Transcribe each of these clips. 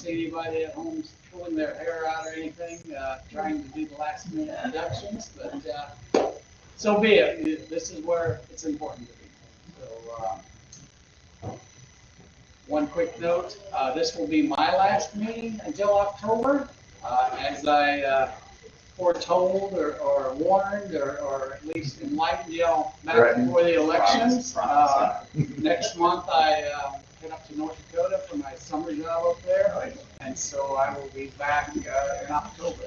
see anybody at home pulling their hair out or anything, trying to do the last minute inductions, but so be it. This is where it's important to be. So, one quick note, this will be my last meeting until October, as I foretold or warned or at least enlightened y'all back before the elections. Next month I head up to North Dakota for my summer job up there, and so I will be back in October.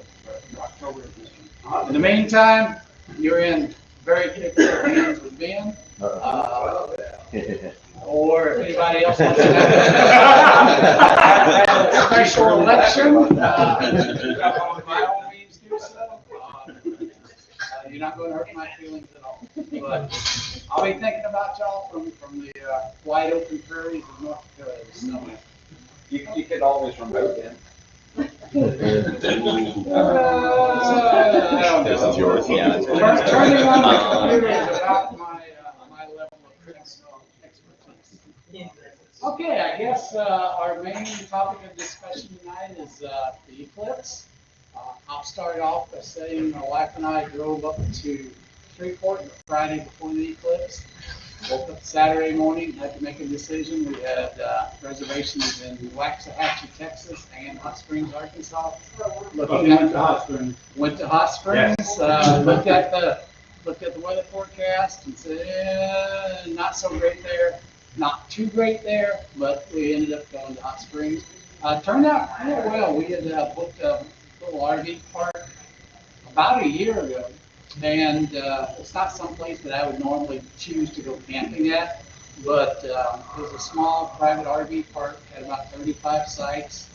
In the meantime, you're in very capable hands with Ben. Or if anybody else wants to have a special election, by all means do so. You're not going to hurt my feelings at all. But I'll be thinking about y'all from the wide open prairies of North Dakota this summer. You could always remote in. This is yours. Yeah. Turning on the computer is about my level of expertise. Okay, I guess our main topic of discussion tonight is the eclipse. I'll start off by saying my wife and I drove up to Shreveport the Friday before the eclipse. Woke up Saturday morning, had to make a decision. We had reservations in Waxahachie, Texas, and Hot Springs, Arkansas. Went to Hot Springs. Went to Hot Springs. Yes. Looked at the weather forecast and said, not so great there, not too great there, but we ended up going to Hot Springs. Turned out pretty well. We had booked a little RV park about a year ago. And it's not someplace that I would normally choose to go camping at, but it was a small private RV park, had about 35 sites.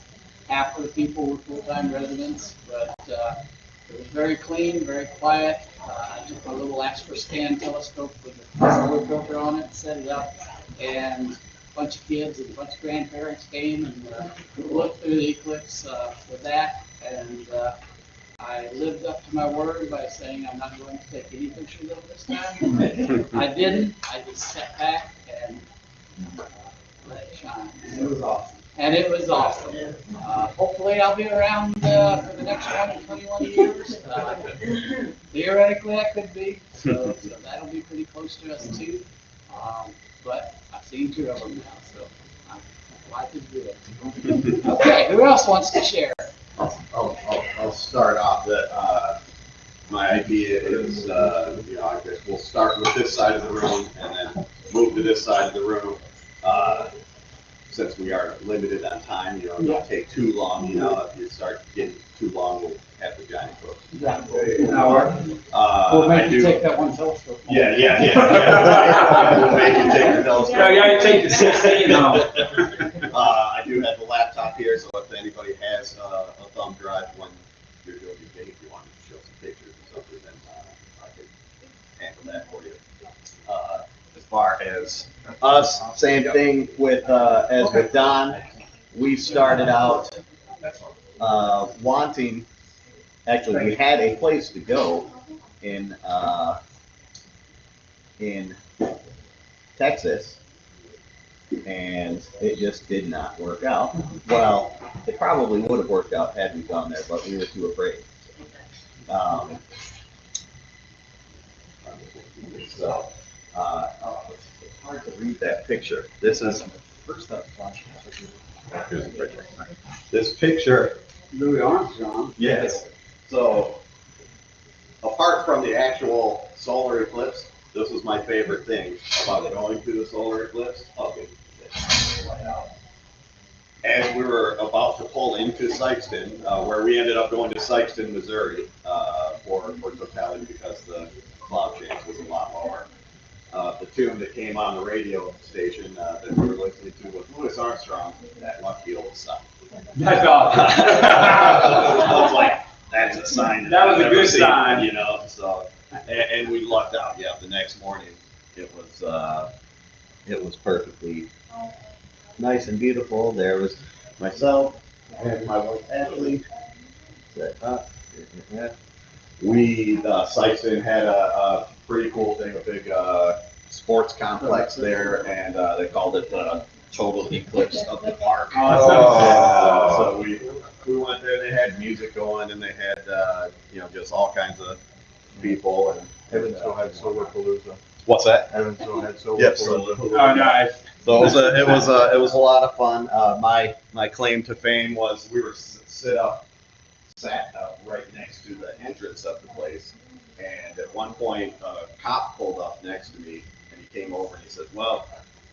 Half of the people were full-time residents, but it was very clean, very quiet. I took my little Asper-Scan telescope with a solar filter on it, set it up, and a bunch of kids and a bunch of grandparents came and looked through the eclipse with that. And I lived up to my word by saying I'm not going to take any pictures of this time. I didn't. I just sat back and let it shine. It was awesome. And it was awesome. Hopefully I'll be around for the next 21 years. Theoretically I could be, so that'll be pretty close to us too. But I've seen 2 of them now, so life is good. Okay, who else wants to share? I'll start off. My idea is, I guess we'll start with this side of the room and then move to this side of the room. Since we are limited on time, don't take too long. If you start getting too long, we'll have the giant book. Exactly. An hour. We'll make you take that one telescope. Yeah. We'll make you take the telescope. Yeah, you take the 16 now. I do have the laptop here, so if anybody has a thumb drive when you're doing your thing, if you want to show some pictures or something, then I can handle that for you. As far as us, same thing with as with Don. We started out wanting. Actually, we had a place to go in Texas, and it just did not work out. Well, it probably would have worked out had we gone there, but we were too afraid. So it's hard to read that picture. This is this picture. Louis Armstrong. Yes. So apart from the actual solar eclipse, this was my favorite thing about going to the solar eclipse. Okay. As we were about to pull into Sikeston, where we ended up going to Sikeston, Missouri, for totality because the cloud change was a lot lower. The tune that came on the radio station that we were listening to was Louis Armstrong, That Lucky Old Son. That's awesome. I was like, that's a sign. That was a I've good never seen, sign. So, and we lucked out. Yeah, the next morning it was perfectly nice and beautiful. There was myself, I had my wife Ashley. We Sikeston had a pretty cool thing, a big sports complex there, and they called it the total eclipse of the park. Oh. So we went there. They had music going, and they had just all kinds of people. And Evansville had Solar Palooza. what's that? Evansville had Solar Yep. Palooza. Oh, nice. So it was a lot of fun. My claim to fame was we were sat up right next to the entrance of the place, and at one point a cop pulled up next to me, and he came over and he said, "Well,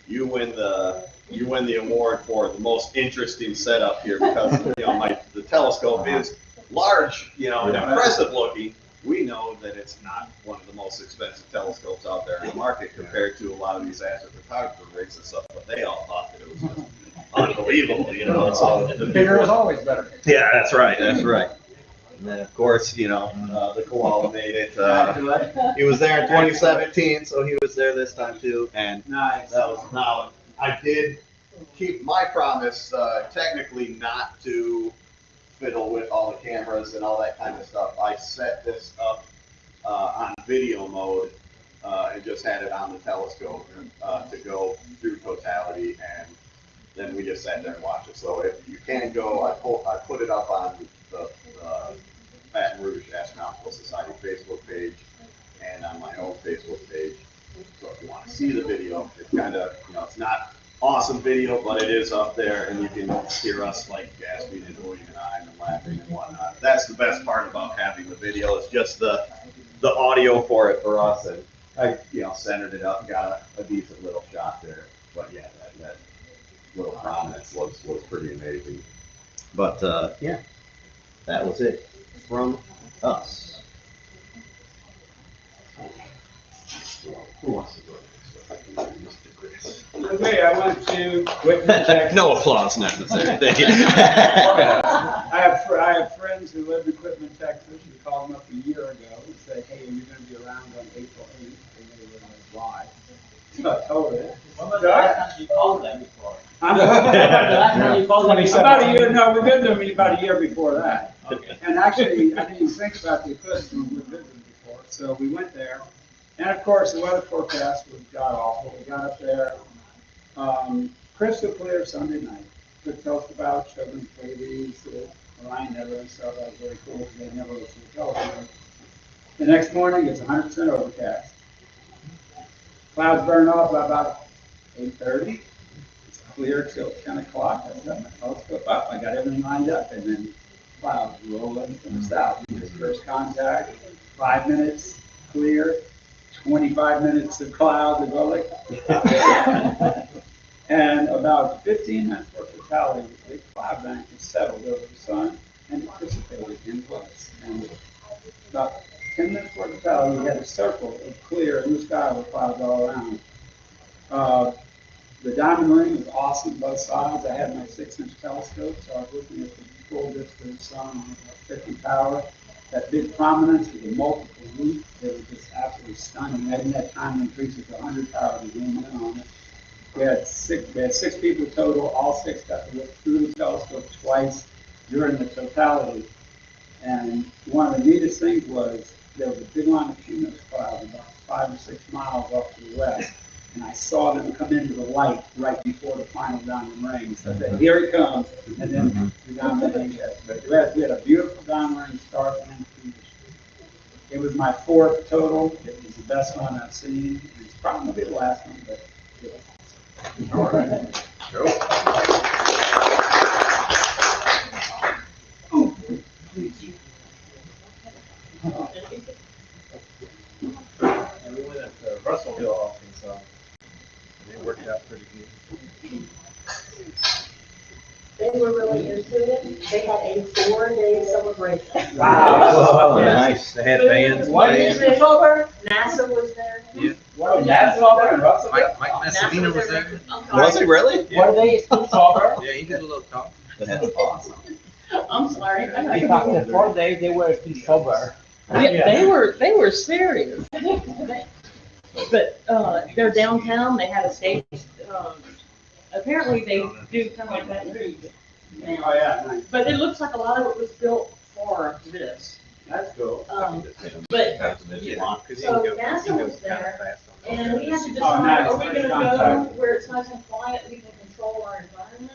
you win the award for the most interesting setup here because the telescope is large, and impressive looking. We know that it's not one of the most expensive telescopes out there in the market compared to a lot of these astrophotographer rigs and stuff, but they all thought that it was just unbelievable, So The bigger is always better. yeah, that's right. That's right. And then, of course, the koala made it. He was there in 2017, so he was there this time too. And Nice. now I did keep my promise, technically not to fiddle with all the cameras and all that kind of stuff. I set this up on video mode and just had it on the telescope to go through totality, and then we just sat there and watched it. So if you can go, I put it up on the Baton Rouge Astronomical Society Facebook page and on my own Facebook page. So if you want to see the video, it's kind of, it's not awesome video, but it is up there, and you can hear us like gasping and oohing and eyeing and laughing and whatnot. That's the best part about having the video. It's just the audio for it for us, and I centered it up and got a decent little shot there. But yeah, that little prominence was pretty amazing. But yeah, that was it from us. Who wants to go next? Mr. Chris. Okay, I went to Whitman, Texas. No applause necessary. Thank you. I have friends who live in Whitman, Texas. We called them up a year ago and said, "Hey, are you going to be around on April 8th?" And they were like, "Why?" So I told them. When was the last time you called them before? I'm When was the last time you called them? about a year. No, we've been there about a year before that. Okay. And actually, I didn't even think about the eclipse when we were visiting before. So we went there, and of course, the weather forecast was god awful. We got up there, crystal clear Sunday night. Took telescope out, showed them Pleiades, Orion Nebula and stuff. That was really cool because they never looked at the telescope. The next morning, it's 100% overcast. Clouds burn off by about 8:30. It's clear till 10 o'clock. I set my telescope up. I got everything lined up, and then clouds roll in from the south. Just first contact, 5 minutes clear, 25 minutes of clouds and rolling. And about 15 minutes for totality, the big cloud bank has settled over the sun and it dissipated in place. And about 10 minutes for totality, we had a circle of clear in the sky with clouds all around. The diamond ring was awesome both sides. I had my 6-inch telescope, so I was looking at the full disk of the sun on 50 power. That big prominence with the multiple loop, it was just absolutely stunning. I didn't have time to increase it to 100 power to zoom in on it. We had six people total. All 6 got to look through the telescope twice during the totality. And one of the neatest things was there was a big line of cumulus clouds about 5 or 6 miles off to the west. And I saw them come into the light right before the final diamond ring. So I said, here it comes. And then the diamond ring hit. But we had a beautiful diamond ring start and finish. It was my 4th total. It was the best one I've seen. It's probably the last one, but it was. All right. Go. And we went up to Russellville often, so it worked out pretty good. They were really into it. They had a 4-day celebration. Wow. Nice. They had bands. What playing. is it? NASA was there. What, that's all there in Russell? Mike Massimino was there. Was he really? What are they, October? Yeah, he did a little talk. That's awesome. I'm sorry. They talked in 4 days, they were sober. Yeah, they were serious. But they're downtown. They had a stage. Apparently, they do kind of like that now. Oh, yeah, nice. But it looks like a lot of it was built for this. That's cool. But Because he So can go NASA kind was of there. fast on And we have to Oh, decide, nice. are we gonna go Contact. where it's nice and quiet, we can control our environment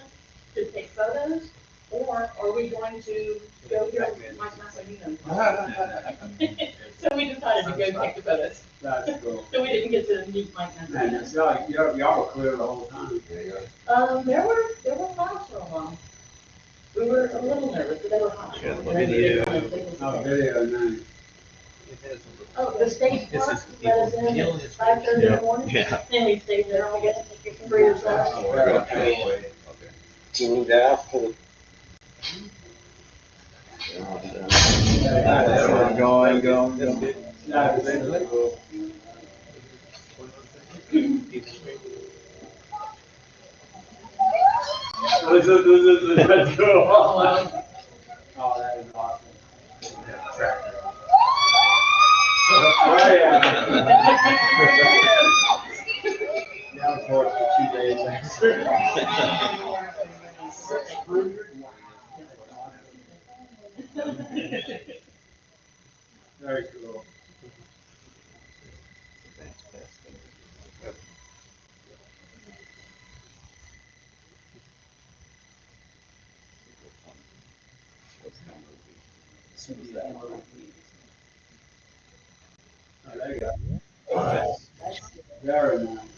to take photos? Or are we going to go here, Mike Massey, So we decided to go take the photos. That's cool. So we didn't get to meet Mike Man, Massey. it's like, y'all were clear the whole time. There were clouds for a while. We were a little nervous, but they were hot. Yeah, the video. Oh, video, nice. Oh, the state This park is let us in people- at 5:30 in the morning. Yeah. And we stayed there, I guess, for yourself. Going down to the. Going. That's really cool. That's cool. Oh, that is awesome. Oh, yeah. Yeah, of course, for 2 days. Very cool. Oh, there you go. Very nice.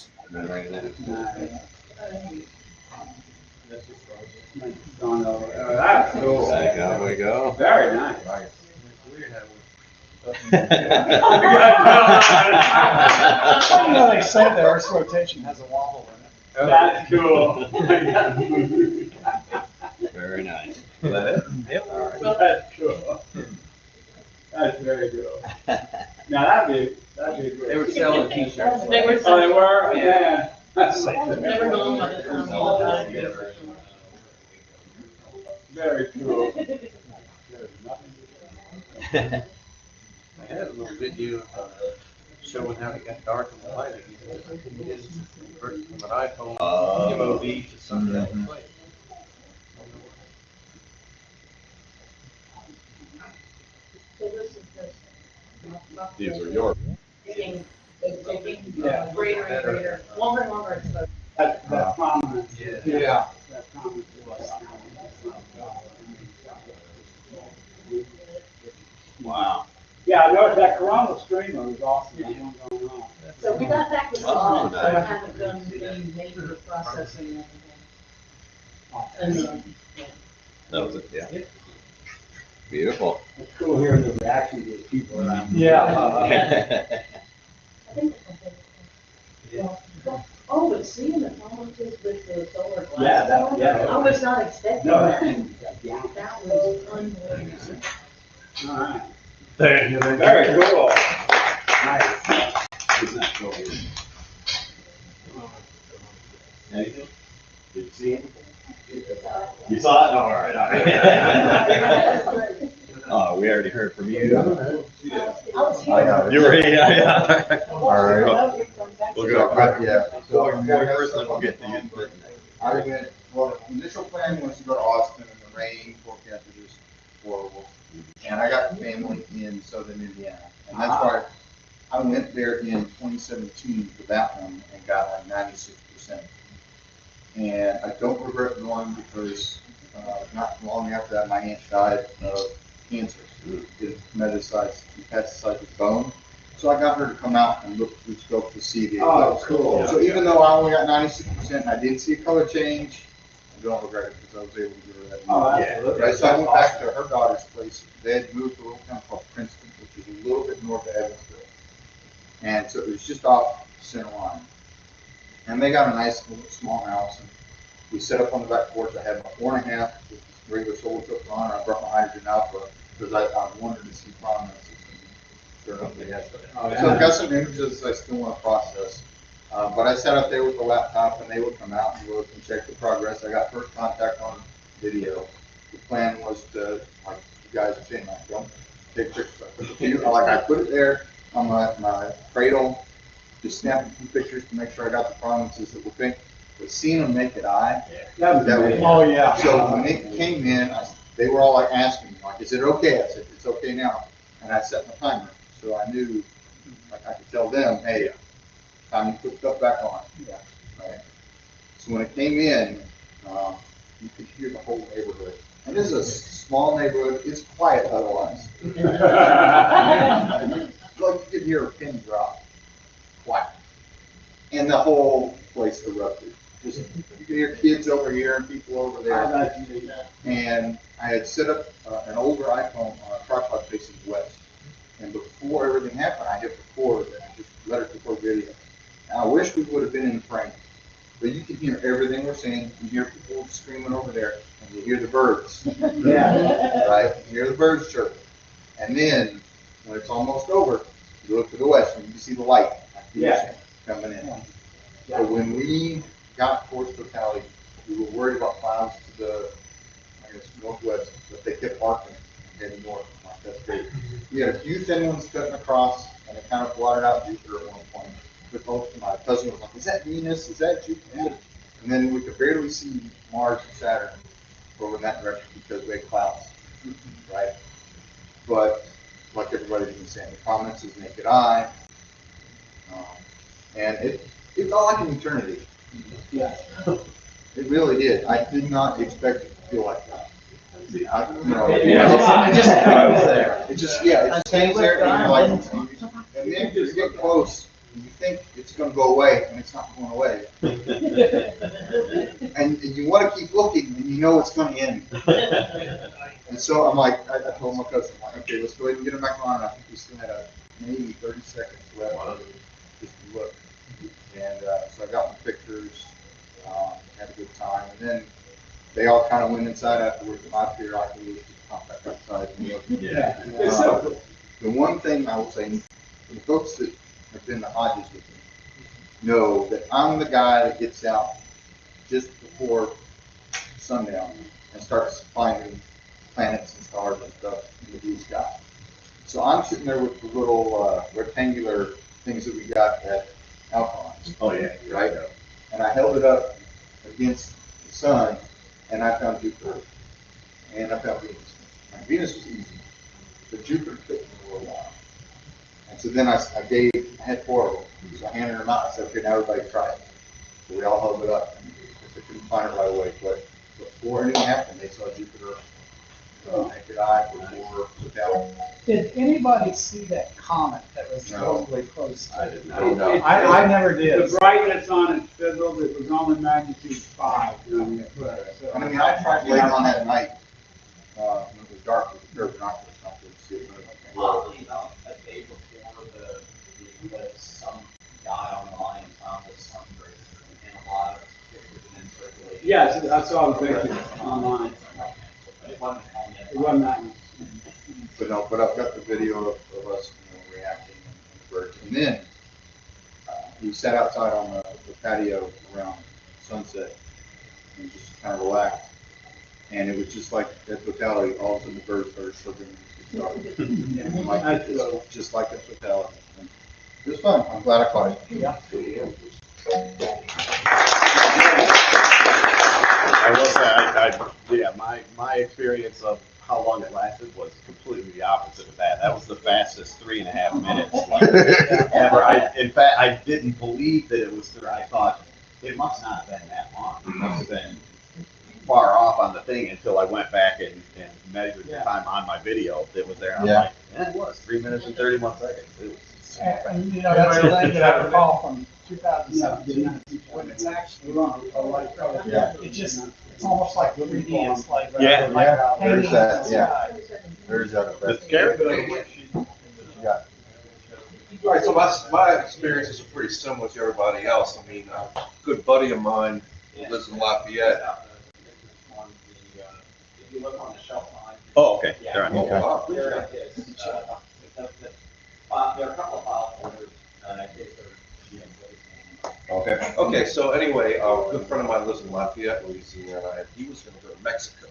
Nice. Going over. Oh, that's cool. There we go. Very nice. You know, they say the Earth's rotation has a wobble in it. That's cool. Very nice. Is that it? Yep. That's cool. That's very cool. Now, that'd be great. They were selling t-shirts. They were. Oh, they were? Yeah. Never gone by the time. Very cool. I had a little video showing how it got dark and light. It's from an iPhone, MOV to something. So this is just. These are yours. Getting Yeah. greater and greater, longer and longer exposure. That prominence. Yeah. That prominence. Wow. Yeah, I noticed that coronal streamer was awesome. That one going on. So we got back to Oh, something, so I nice. haven't done any major processing or anything. And, That was it, yeah. Beautiful. It's cool hearing the reactions of the people around. Yeah. I think. Oh, but seeing the promises with the solar glass. Yeah, that- yeah. I was not expecting No, that. yeah. That was unbelievable. All right. There you go. Very cool. Nice. Isn't that cool? Anything? Did you see anything? You saw it? All right, all right. Oh, we already heard from you. I was here. You were, yeah. All right. We'll go, Yeah. going first, then we'll get to you. I went, well, the initial plan was to go to Austin and the rain forecast was just horrible. And I got family in southern Indiana. And that's why I went there in 2017 for that one and got like 96%. And I don't regret going because not long after that, my aunt died of cancer. It metastasized with bone. So I got her to come out and look through scope to see the Oh, eclipse. cool. So even though I only got 96% and I did see a color change, I don't regret it because I was able to give her that. Oh, news. absolutely. Right, so I went back to her daughter's place. They had moved to a little town called Princeton, which is a little bit north of Evansville. And so it was just off center line. And they got a nice little small house. And we set up on the back porch. I had my 4.5 with regular solar filter on, and I brought my hydrogen alpha because I wanted to see prominences. Sure enough, they had some. Oh, So I've yeah. got some images I still want to process. But I sat up there with the laptop and they would come out and look and check the progress. I got first contact on video. The plan was to, like you guys are saying, like, don't take pictures. I put the view, I put it there on my cradle, just snapped a few pictures to make sure I got the prominences that were pink. But seeing them naked eye, That was That was- amazing. Oh, yeah. so when they came in, they were all like asking me, like, is it okay? I said, it's okay now. and I set my timer, so I knew, like, I could tell them, hey, time to put stuff back on. Yeah. Right? So when it came in, you could hear the whole neighborhood. And this is a small neighborhood, it's quiet otherwise. Like you could hear a pin drop, quiet. And the whole place erupted. Just, you could hear kids over here and people over there. And I had set up an older iPhone on a tripod facing west. And before everything happened, I hit record and I just let it record video. And I wish we would have been in frame. But you can hear everything we're saying. You hear people screaming over there, and you hear the birds. Yeah. Right? You hear the birds chirping. And then, when it's almost over, you look to the west and you see the light coming in. Yeah. So when we got towards totality, we were worried about clouds to the, I guess, northwest, but they kept arcing and heading north. Like, that's great. We had a few thin ones cutting across, and it kind of blotted out Jupiter at one point. But both my cousin was like, is that Venus? Is that Jupiter? And then we could barely see Mars and Saturn over in that direction because we had clouds, right? But like everybody's been saying, the prominence is naked eye, and it felt like an eternity. Yeah. It really did. I did not expect it to feel like that. It just stays there, and you're like, and then you get close, and you think it's going to go away, and it's not going away. And you want to keep looking, and you know it's going to end. And so I'm like, I told my cousin, I'm like, okay, let's go ahead and get him back on. And I think we still had maybe 30 seconds left just to look. And so I got my pictures, had a good time, and then they all kind of went inside afterwards. My periodically just pop back outside and look. The one thing I will say, for the folks that have been to Hodges with me, know that I'm the guy that gets out just before sundown and starts finding planets and stars and stuff in the blue sky. So I'm sitting there with the little rectangular things that we got at Alcons. Oh, yeah. Right? And I held it up against the sun, and I found Jupiter. And I found Venus. Now, Venus was easy, but Jupiter took me a little while. And so then I had 4 of them. So I handed them out. I said, okay, now everybody try it. So we all held it up. And I couldn't find it right away, but before anything happened, they saw Jupiter naked eye before totality. Did anybody see that comet that was No. supposedly close to? I did not know. I never did. The brightness on it fizzled, it was only magnitude 5. And I mean, I tried late on that night, when it was dark with the curved binoculars, not to see it. Oddly enough, a day before the eclipse, some guy online found a sunburster and a lot of pictures in circulation. Yes, I saw the picture online. It wasn't on yet. It wasn't that much. But I've got the video of us, reacting and the birds. And then we sat outside on the patio around sunset and just kind of relaxed. And it was just like at totality, all of a sudden the birds started chirping. And like, it's just like at totality. And it was fun. I'm glad I caught it. Yeah. I will say, my experience of how long it lasted was completely the opposite of that. That was the fastest 3.5 minutes ever. In fact, I didn't believe that it was 3. I thought it must not have been that long. It must have been far off on the thing until I went back and measured the time on my video that was there. And I'm like, it was 3 minutes and 31 seconds. It was And that's the thing that I recall from 2017, when it's actually run a light color. Yeah. It's almost like 3D, it's like. Yeah. Yeah, hanging there's that, in the yeah. sky. There's that. It's scary. Yeah. All right, so my experiences are pretty similar to everybody else. I mean, a good buddy of mine who lives in Lafayette. If you look on the shelf behind you. Oh, okay. Yeah. All right. Okay. Oh, There wow. it is. There are a couple of file folders, I think they're, Okay. Okay, so anyway, a good friend of mine lives in Lafayette, Louisiana, and he was going to go to Mexico.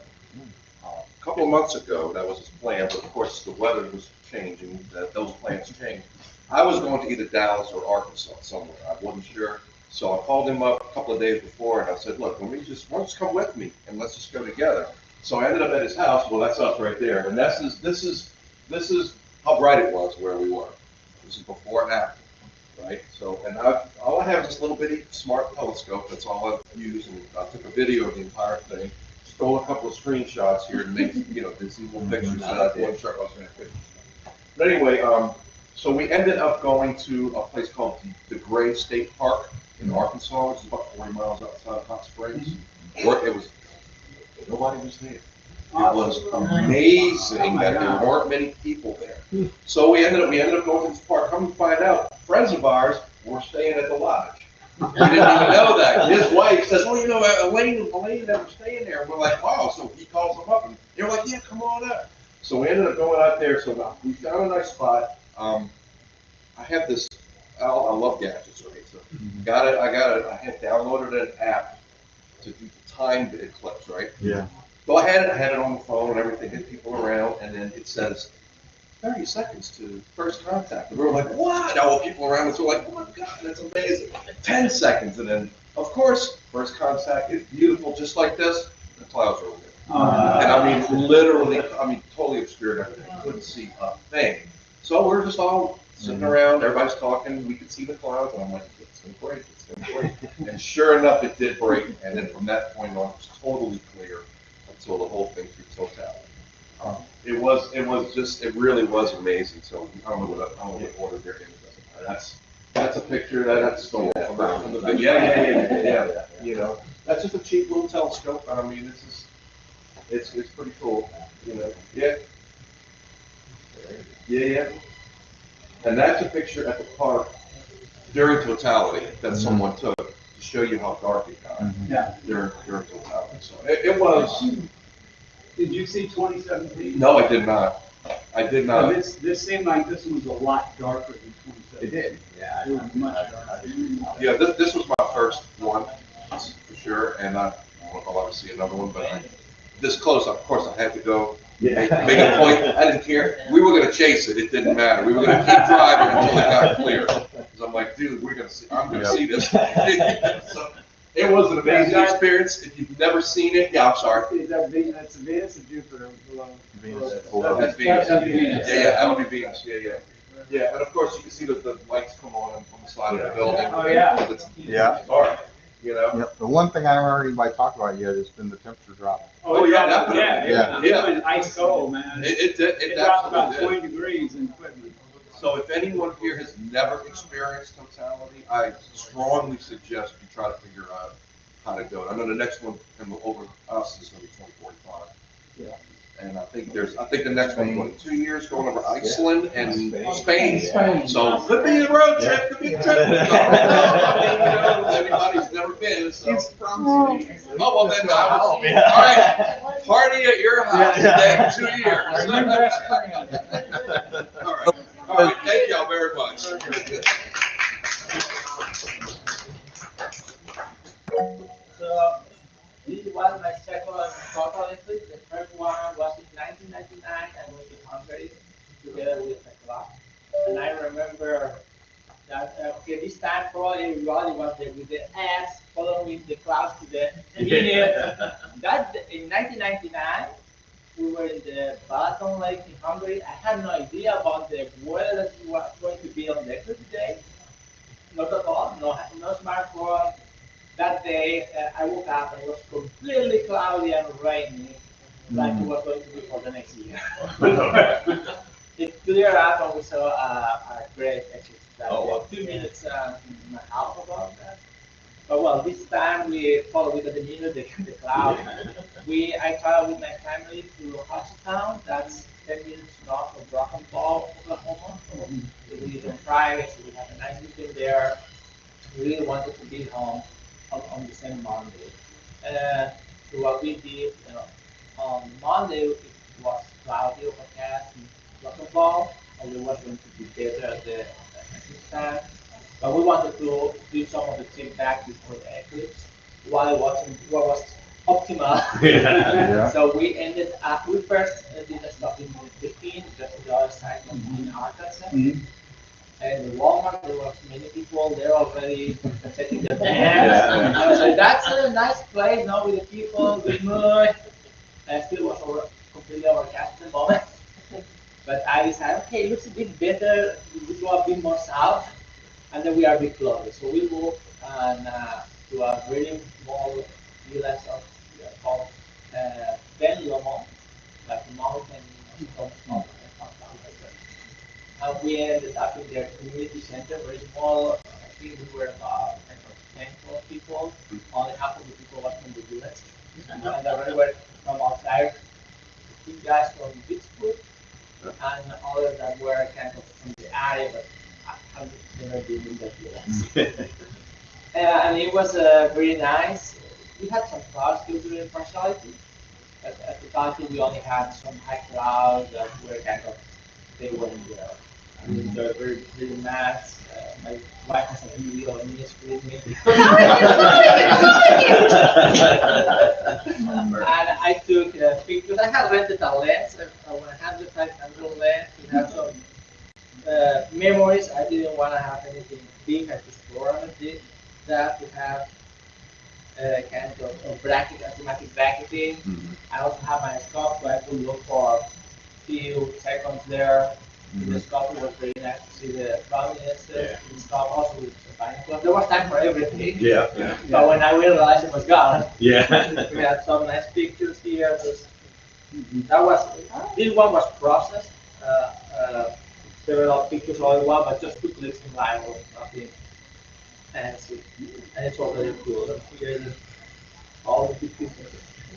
A couple of months ago, that was his plan, but of course the weather was changing, those plans changed. I was going to either Dallas or Arkansas somewhere, I wasn't sure. So I called him up a couple of days before and I said, look, why don't you just come with me and let's just go together. So I ended up at his house, well, that's us right there, and this is how bright it was where we were. This is before and after, right? So, and all I have is this little bitty smart telescope. That's all I've used, and I took a video of the entire thing. Stole a couple of screenshots here to make, these little pictures that I wasn't sure if I was going to pictures. But anyway, so we ended up going to a place called the Gray State Park in Arkansas, which is about 40 miles outside of Hot Springs. Where it was, nobody was there. It was amazing that there weren't many people there. So we ended up going to this park. Come to find out, friends of ours were staying at the lodge. We didn't even know that. His wife says, "Well, Elaine and them were staying there." And we're like, "Wow!" So he calls them up, and they're like, "Yeah, come on up." So we ended up going out there. So we found a nice spot. I have this. I love gadgets, right? So I had downloaded an app to do the timed eclipse, right? Yeah. So I had it on the phone and everything, had people around, and then it says 30 seconds to first contact. And we were like, what? All the people around us were like, oh my God, that's amazing. 10 seconds, and then, of course, first contact is beautiful, just like this. The clouds are over there. And I mean, literally, totally obscured everything. Couldn't see a thing. So we're just all sitting around, everybody's talking, we could see the clouds, and I'm like, it's gonna break, it's gonna break. And sure enough, it did break, and then from that point on, it was totally clear until the whole thing through totality. It really was amazing. So I don't know what order they're in. That's a picture that's stolen from the video. Yeah. That's just a cheap little telescope. I mean, it's pretty cool. Yeah. And that's a picture at the park during totality that someone took to show you how dark it got. Yeah. During totality. So it was. Did you see 2017? No, I did not. This seemed like this one was a lot darker than 2017. It did. Yeah, it was much darker. Yeah, this was my first one, for sure, and I don't know if I'll ever see another one, but this close, of course, I had to go make a point. I didn't care. We were gonna chase it. It didn't matter. We were gonna keep driving until it got clear. Because I'm like, dude, I'm gonna see this. So, it was an amazing experience. If you've never seen it, yeah, I'm sorry. Is that Venus? That's Venus or Jupiter? Venus. That's Venus. Yeah, that'll be Venus. Yeah, and of course you can see the lights come on the side of the building. Oh, yeah. Yeah. Dark, Yep. The one thing I haven't heard anybody talk about yet has been the temperature drop. Oh, yeah, definitely. Yeah. It was ice cold, man. It dropped about absolutely 20 degrees in equipment. So if anyone here has never experienced totality, I strongly suggest you try to figure out how to do it. I know the next one over us is going to be 2045. Yeah. And I think the next one, what, 2 years going over Iceland and Spain. So could be a road trip, could be a trip. Anybody's never been, so. Oh, well then, all right, party at your house today for 2 years. All right, thank y'all very much. So this was my second total eclipse. The first one was in 1999. I went to Hungary together with my class. And I remember that, this time probably everybody was there with the ass following the class to the minute. That in 1999, we were in the Baton Lake in Hungary. I had no idea about the weather that was going to be on the eclipse day. Not at all, no smartphone. That day, I woke up and it was completely cloudy and rainy, like it was going to be for the next year. It cleared up and we saw a great eclipse. 2 minutes and a half about that. But well, this time we followed with the minute the cloud. I traveled with my family to Houston. That's 10 minutes north of Broken Bow, Oklahoma. We live in private, so we have a nice weekend there. We really wanted to be home on the same Monday. So what we did, on Monday it was cloudy, overcast, and Broken Bow, and it was going to be better at the time. But we wanted to do some of the trip back before the eclipse while watching what was optimal. So we ended up, we first did a stop in Baton, just the other side of in Arkansas. And the Walmart, there was many people there already setting their tents. I was like, that's a nice place, now with the people, good mood. And still was completely overcast at the moment. But I decided, okay, it looks a bit better. We go a bit more south, and then we are a bit closer. So we moved to a very small village of called Ben Lomond, like mountain, mountain. And we ended up in their community center, very small. I think we were about 10, 12 people. Only half of the people was from the village. And the rest were from outside. Two guys from Pittsburgh, and others that were kind of from the area, but I have never been in that village. And it was very nice. We had some clouds still during partiality. At the party, we only had some high clouds that were kind of, they weren't there. I mean, they're very, very nice. My wife has a video of me screaming. And I took pictures. I had rented a lens, a 100-500 lens to have some memories. I didn't want to have anything big. I just programmed that to have kind of bracket, automatic bracketing. I also have my scope, so I could look for a few seconds there. The scope was very nice to see the prominences. The scope also with the binocular. There was time for everything. But when I realized it was gone, we had some nice pictures here. This one was processed. Several pictures all in one, but just 2 clicks in line was nothing fancy. And it's already cool. Here is all the pictures.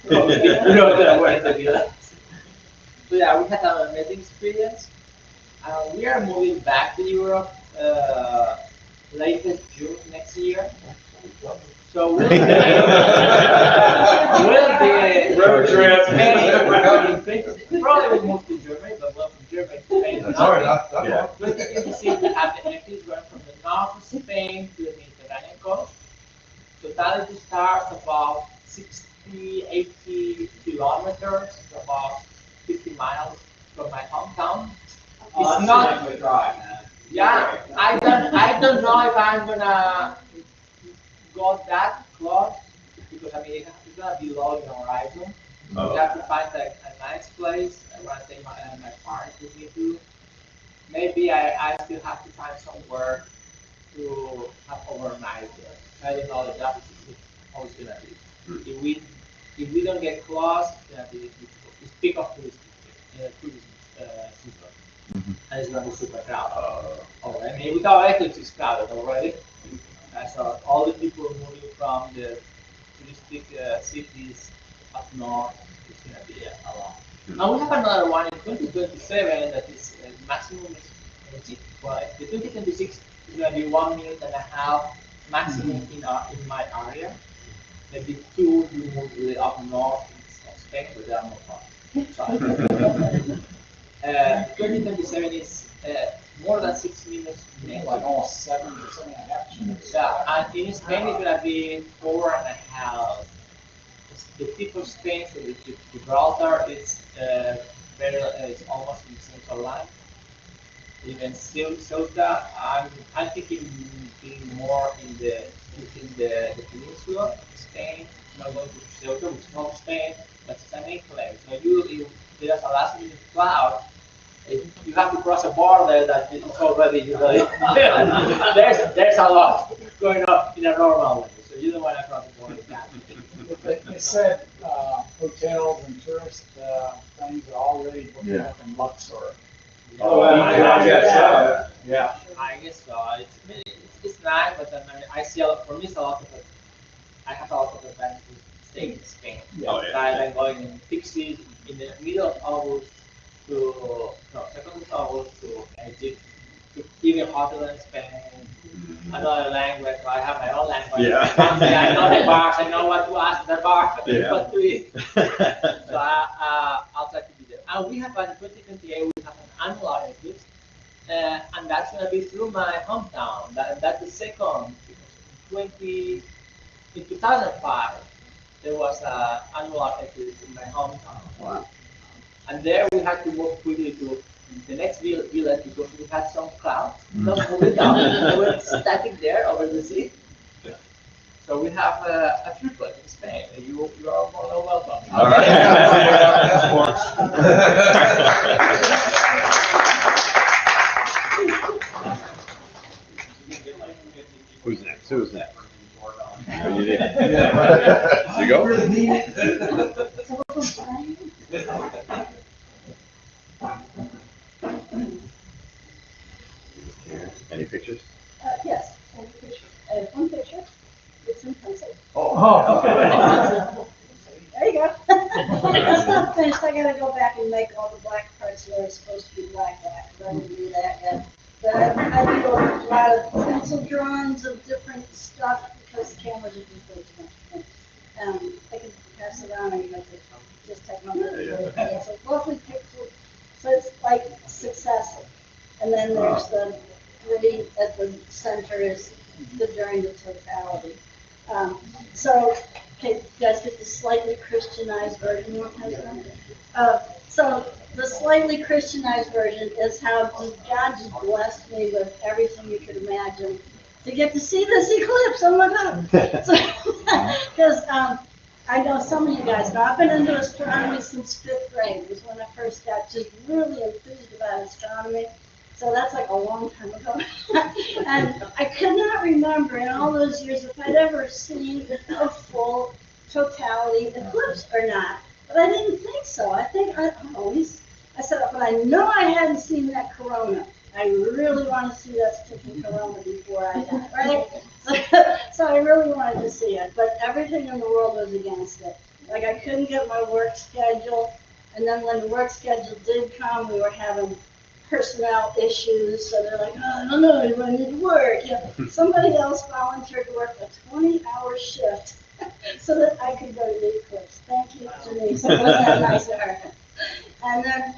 That were in the village. So yeah, we had an amazing experience. We are moving back to Europe latest June next year. So we'll be Road trip. Probably we'll move to Germany, but well, from Germany to Spain. That's all right. Yeah. 2026 we have the eclipse going from the north of Spain to the Mediterranean coast. Totality starts about 60, 80 kilometers, about 50 miles from my hometown. It's not a drive, man. Yeah, I don't know if I'm gonna go that close because I mean it's gonna be low in the horizon. We have to find a nice place. I want to take my parents with me too. Maybe I still have to find somewhere to have overnight there. I don't know that is how it's gonna be. If we don't get close, it's gonna be difficult. It's peak of tourism season. And it's going to be super crowded. I mean, without eclipse, it's crowded already. So all the people moving from the touristic cities up north, it's going to be a lot. And we have another one in 2027 that is maximum is well, the 2026 is going to be 1.5 minutes maximum in my area. Maybe 2 you move really up north in Spain, but they are more fun. 2027 is more than 6 minutes. Like almost 7.5. Yeah, and in Spain it's gonna be 4.5. The tip of Spain, so the Gibraltar, is it's almost in central line. Even Ceuta, I'm thinking being more in the peninsula of Spain. Not going to Ceuta, which is not Spain, but it's an enclave. So there's a last minute cloud. You have to cross a border that is already, there's a lot going on in a normal way. So you don't want to cross a border. They said hotels and tourist things are already booking up in Luxor. I guess so. It's nice, but I mean, I see a lot. For me, it's a lot of it. I have a lot of advantages staying in Spain. I'm going in Pixie in the middle of August second of August to Egypt, to even hotter than Spain. Another language. So I have my own language. I know the bars. I know what to ask the bar. What to eat. So I'll try to be there. And we have in 2028 we have an annular eclipse, and that's going to be through my hometown. That's the second. In 2005 there was an annular eclipse in my hometown. Wow. And there we had to move quickly to the next village because we had some clouds not moving down. They were static there over the sea. So we have a triplet in Spain. You are more than welcome. All right. Susan. Oh, you did. There you go. Any pictures? Yes, I have a picture. I have one picture. It's in pencil. Oh, okay. There you go. That's not finished. I gotta go back and make all the black parts that are supposed to be black. I didn't do that yet. But I do a lot of pencil drawings of different stuff because cameras are just way too much. I can pass it on, or you have to just take my picture. It's a lovely picture. So it's like successive. And then there's the three at the center is during the totality. So, okay, you guys get the slightly Christianized version of that? So the slightly Christianized version is how God just blessed me with everything you could imagine to get to see this eclipse. Oh my God! Because I know some of you guys know I've been into astronomy since 5th grade. It was when I first got just really enthused about astronomy. So that's like a long time ago. And I could not remember in all those years if I'd ever seen a full totality eclipse or not. But I didn't think so. I think I said, but I know I hadn't seen that corona. I really want to see that sticking corona before I die, right? So I really wanted to see it, but everything in the world was against it. Like I couldn't get my work schedule, and then when the work schedule did come, we were having personnel issues, so they're like, oh, I don't know, I need to work. Yeah. Somebody else volunteered to work a 20-hour shift so that I could go to the eclipse. Thank you, Denise. Wasn't that nice of her? And then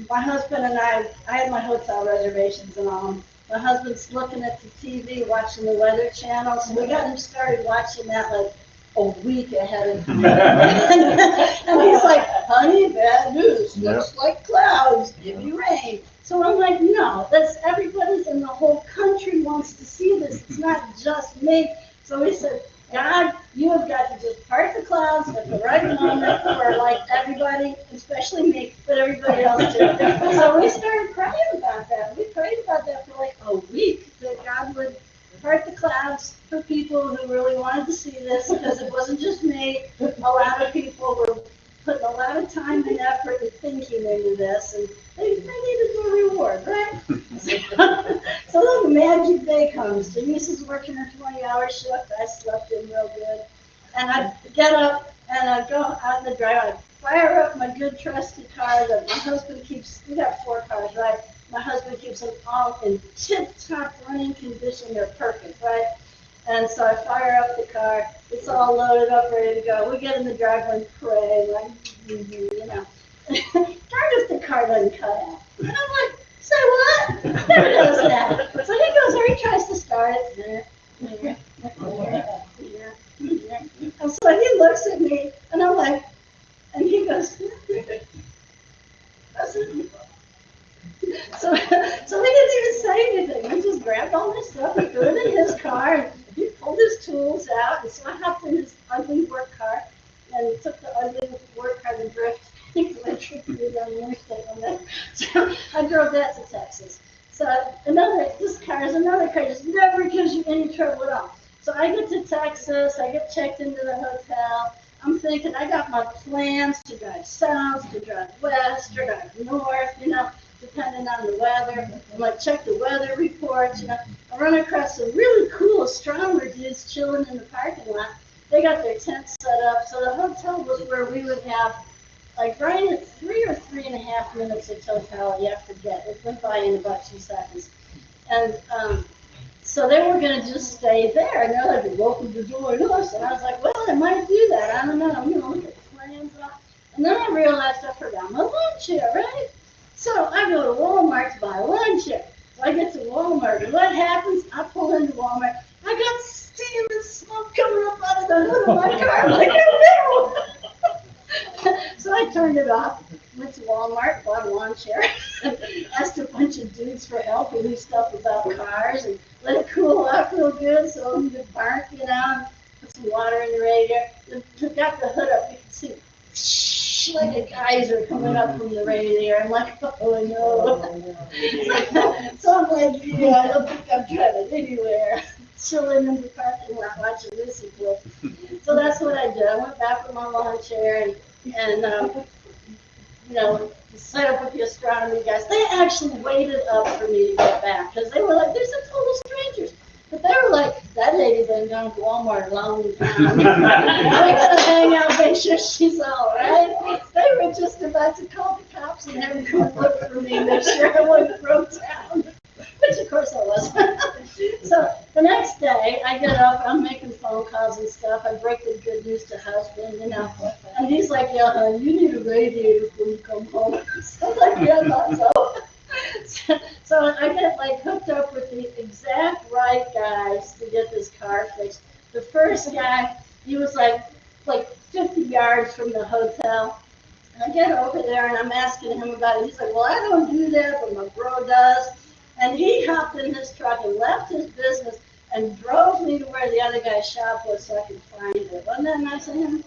my husband and I had my hotel reservations and all. My husband's looking at the TV, watching the Weather Channel, so we got him started watching that like a week ahead of time. And he's like, honey, bad news. Looks like clouds. Give you rain. So I'm like, no, that's everybody in the whole country wants to see this. It's not just me. So he said, God, you have got to just part the clouds at the right moment for like everybody, especially me, but everybody else too. So we started praying about that. We prayed about that for like a week, that God would part the clouds for people who really wanted to see this, because it wasn't just me. A lot of people were putting a lot of time and effort and thinking into this, and they needed their reward, right? So then the magic day comes. Denise is working her 20-hour shift. I slept in real good. And I get up and I go out in the driveway. I fire up my good trusty car that my husband keeps. We got 4 cars, right? My husband keeps them all in tip-top running condition. They're perfect, right? And so I fire up the car. It's all loaded up, ready to go. We get in the driveway and pray, like, you know. Darn if the car doesn't cut out. And I'm like, say what? Never does that. So he goes there, he tries to start it. And so he looks at me, and I'm like, and he goes, so he didn't even say anything. He just grabbed all his stuff and threw it in his car, and he pulled his tools out, and so I hopped in his ugly work car and took the ugly work car to drift. So I drove that to Texas. So this car is another car, just never gives you any trouble at all. So I get to Texas, I get checked into the hotel. I'm thinking I got my plans to drive south, to drive west, to drive north, you know, depending on the weather. I'm like, check the weather reports, you know. I run across some really cool astronomer dudes chilling in the parking lot. They got their tents set up, so the hotel was where we would have, like, right at 3 or 3.5 minutes of totality. I forget. It went by in about 2 seconds. And so they were going to just stay there. And they're like, welcome to join us. And I was like, well, I might do that. I don't know. I'm going to look at the plans up. And then I realized I forgot my lawn chair, right? So I go to Walmart to buy a lawn chair. So I get to Walmart, and what happens? I pull into Walmart. I got steam and smoke coming up out of the hood of my car. I'm like, oh no! So I turned it off, went to Walmart, bought a lawn chair, asked a bunch of dudes for help who knew stuff about cars, and let it cool off real good so it wouldn't get burnt, you know, put some water in the radiator. Then got the hood up, you can see like a geyser coming up from the radiator. I'm like, oh no. So I'm like, yeah, I don't think I'm driving anywhere. chilling in the parking lot watching this eclipse. So that's what I did. I went back with my lawn chair and you know, set up with the astronomy guys. They actually waited up for me to get back because they were like, they're some total strangers. But they were like, that lady been down to Walmart a long time. We're gonna hang out, make sure she's all right. They were just about to call the cops and have them come look for me, make sure I wasn't thrown down. Which of course I wasn't. So the next day, I get up, I'm making phone calls and stuff. I break the good news to husband, you know. And he's like, yeah, hon, you need a radiator when you come home. So I'm like, yeah, I thought so. So I get like hooked up with the exact right guys to get this car fixed. The first guy, he was like 50 yards from the hotel. And I get over there and I'm asking him about it. He's like, well, I don't do that, but my bro does. And he hopped in his truck and left his business and drove me to where the other guy's shop was so I could find it. Wasn't that nice of him?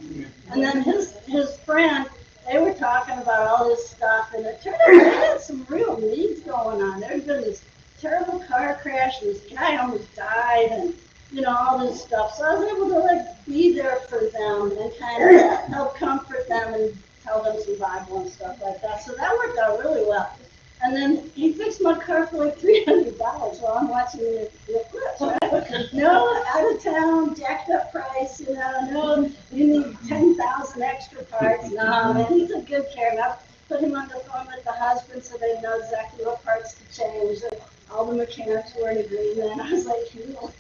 And then his friend, they were talking about all this stuff, and it turned out they had some real needs going on. There had been this terrible car crash, and this guy almost died, and you know, all this stuff. So I was able to like be there for them and kind of help comfort them and tell them some Bible and stuff like that. So that worked out really well. And then he fixed my car for like $300 while I'm watching the eclipse, right? No, out of town, jacked up price, you know, no, you need 10,000 extra parts. No, man, he took good care of me. I put him on the phone with the husband so they know exactly what parts to change. And all the mechanics were in agreement. I was like, cool.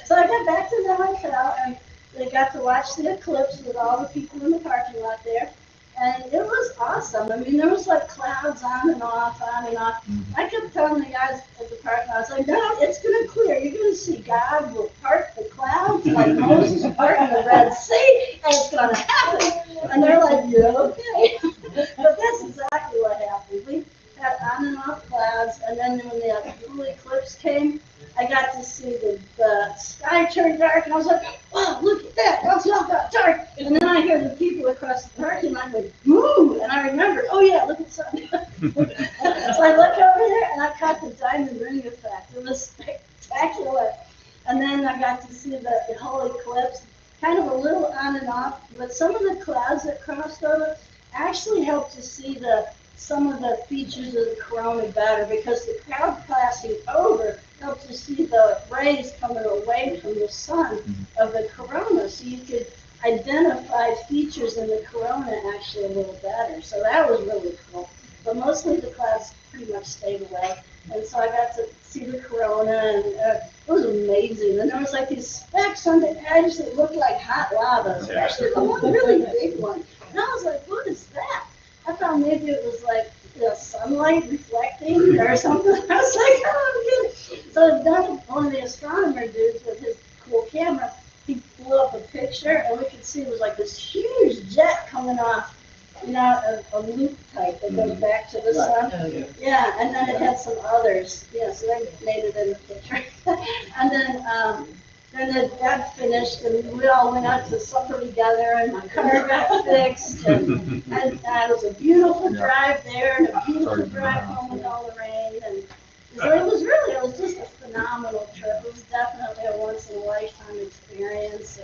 So I got back to the hotel and they got to watch the eclipse with all the people in the parking lot there. And it was awesome. I mean, there was like clouds on and off, on and off. I kept telling the guys at the park, I was like, no, it's going to clear. You're going to see God will part the clouds like Moses parting the Red Sea, and it's going to happen. And they're like, yeah, okay. But that's exactly what happened. We had on and off clouds, and then when the full eclipse came, I got to see the sky turn dark, and I was like, wow, look at that, that's not that dark. And then I hear the people across the parking lot go, moo, and I remember, oh yeah, look at something. So I look over there, and I caught the diamond ring effect. It was spectacular. And then I got to see the whole eclipse, kind of a little on and off, but some of the clouds that crossed over actually helped to see some of the features of the corona better, because the cloud passing over helped to see the rays coming away from the sun of the corona, so you could identify features in the corona actually a little better. So that was really cool. But mostly the clouds pretty much stayed away, and so I got to see the corona, and it was amazing. And there was like these specks on the edge that looked like hot lava, especially the one really big one. And I was like, what is that? I thought maybe it was like sunlight reflecting or something. I was like, oh, I'm good. So then one of the astronomer dudes with his cool camera, he blew up a picture, and we could see it was like this huge jet coming off, you know, a loop type that goes back to the sun. Yeah, and then it had some others. Yeah, so they made it in the picture. And then that finished, and we all went out to supper together, and my car got fixed, and it was a beautiful drive there, and a beautiful drive home with all the rain, and so it was just a phenomenal trip. It was definitely a once-in-a-lifetime experience,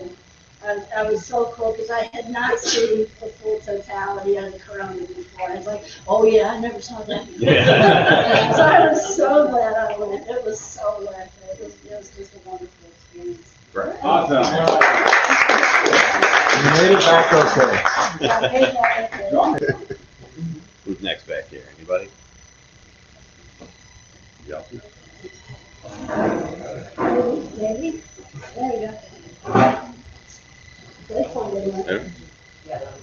and I was so cool, because I had not seen the full totality of the corona before. I was like, oh yeah, I never saw that before. Yeah. So I was so glad I went. It was so worth it. It was just a wonderful experience. Right. Awesome. You made it back okay. Yeah, I made that okay. Who's next back here? Anybody? Yeah. Maybe? There you go. This one didn't work. There.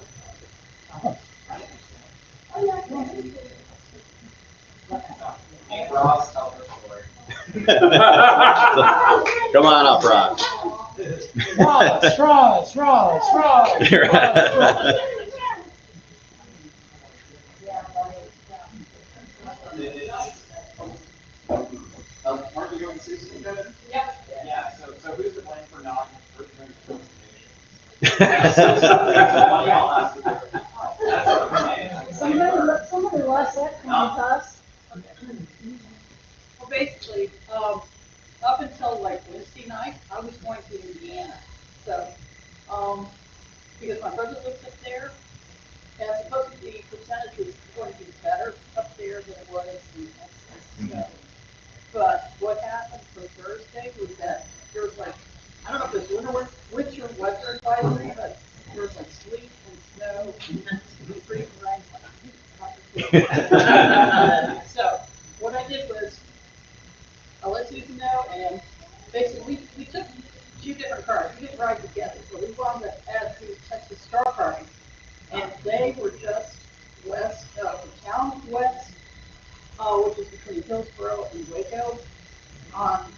Oh, yeah, come on. Ross, tell her story. Come on up, Rob. Ross. Aren't you going to see some good? Yep. Yeah, so who's to blame for not returning to Somebody lost that coin toss. Well, basically, up until Wednesday night, I was going to Indiana. So, because my brother lives up there, and supposedly the percentage was going to be better up there than it was in Texas. So, but what happened for Thursday was that there was like, I don't know if it was winter weather advisory, but there was like sleet and snow and freezing rain. So what I did was, I let Susan know, and basically we took two different cars. We didn't ride together, but we wound up at the Texas Star Party, and they were just west of the town west, which is between Hillsborough and Waco, on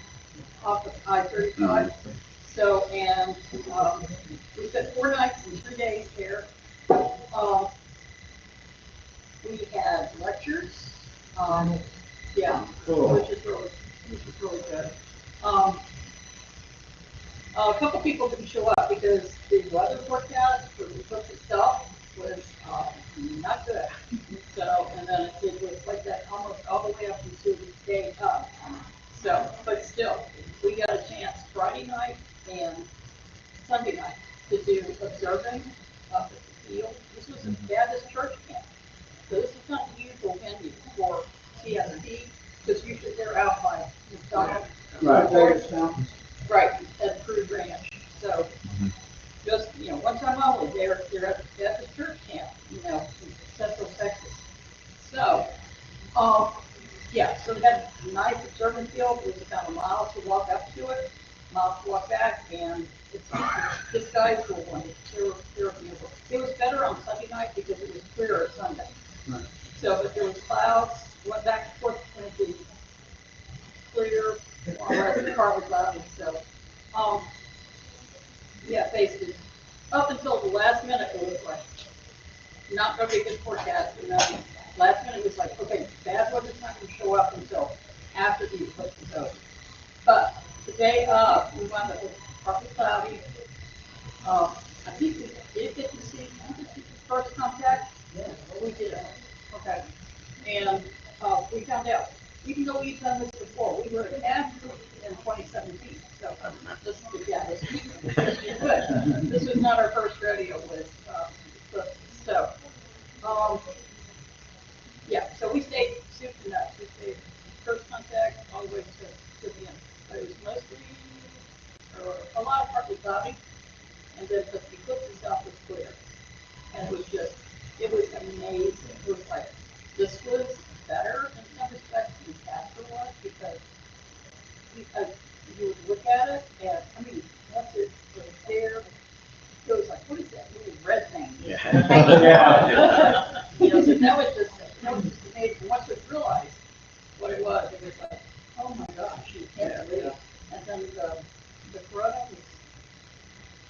off of I-35. So, and we spent 4 nights and 3 days there. We had lectures, yeah, which is really good. A couple people didn't show up because the weather forecast for the eclipse itself was not good. So, and then it was like that almost all the way up until the day up. So, but still, we got a chance Friday night and Sunday night to do observing up at the field. This was the Baptist church camp. So this is not the usual venue for CSP, because usually they're out by McDonald's. Right. Right, at Cruise Ranch. So just, one time only, they're at the church camp, in Central Texas. So, yeah, so we had a nice observing field. It was about a mile to walk up to it, mile to walk back, and the skies were wonderful. They were beautiful. It was better on Sunday night because it was clearer Sunday. Right. So, but there was clouds, went back and forth between the clear, or the car was cloudy. So, yeah, basically, up until the last minute, it was like, not going to be a good forecast, last minute it was like, okay, bad weather's not going to show up until after the eclipse is over. But the day of, we wound up with partly cloudy. I think we did get to see the first contact. Yeah, we did. Okay. And we found out, even though we've done this before, we were at in 2017. So this is good. This was not our first rodeo with eclipses. So, yeah, so we stayed soup to nuts. We stayed first contact all the way to the end. But it was mostly, or a lot of partly cloudy, and then the eclipse itself was clear. And it was amazing. It was like, this was better in some respects than Casper was, because you would look at it, and once it was there, it was like, what is that little red thing? Yeah. So now it's just amazing. Once we realized what it was like, oh my gosh, you can't believe it. And then the corona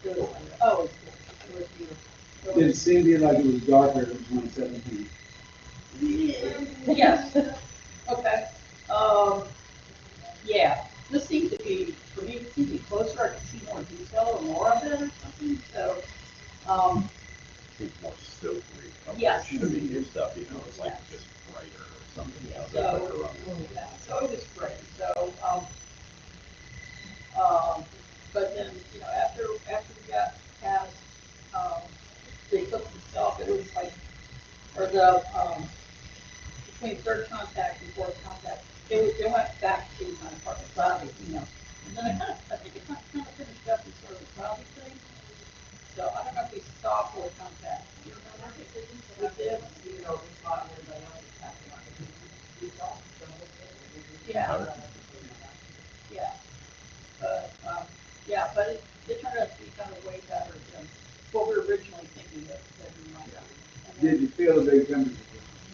was like, oh, it was beautiful. It seemed to you like it was darker in 2017. Yes. Okay. Yeah. This seems to be, for me, it seems to be closer. I can see more detail or more of it or something. So, I think more silvery. Yes. Should be new stuff, it's like just brighter or something. So, so it was great. So, but then, after we got past the eclipse itself, it was like, or the between third contact and fourth contact, they went back to kind of partly cloudy, And then I think it kind of finished up in sort of a cloudy thing. So I don't know if we saw fourth contact. Do you remember? We did. We saw everybody else. Yeah. Yeah. But, but it turned out to be kind of way better than what we were originally thinking that we might have. Did you feel the big temperature?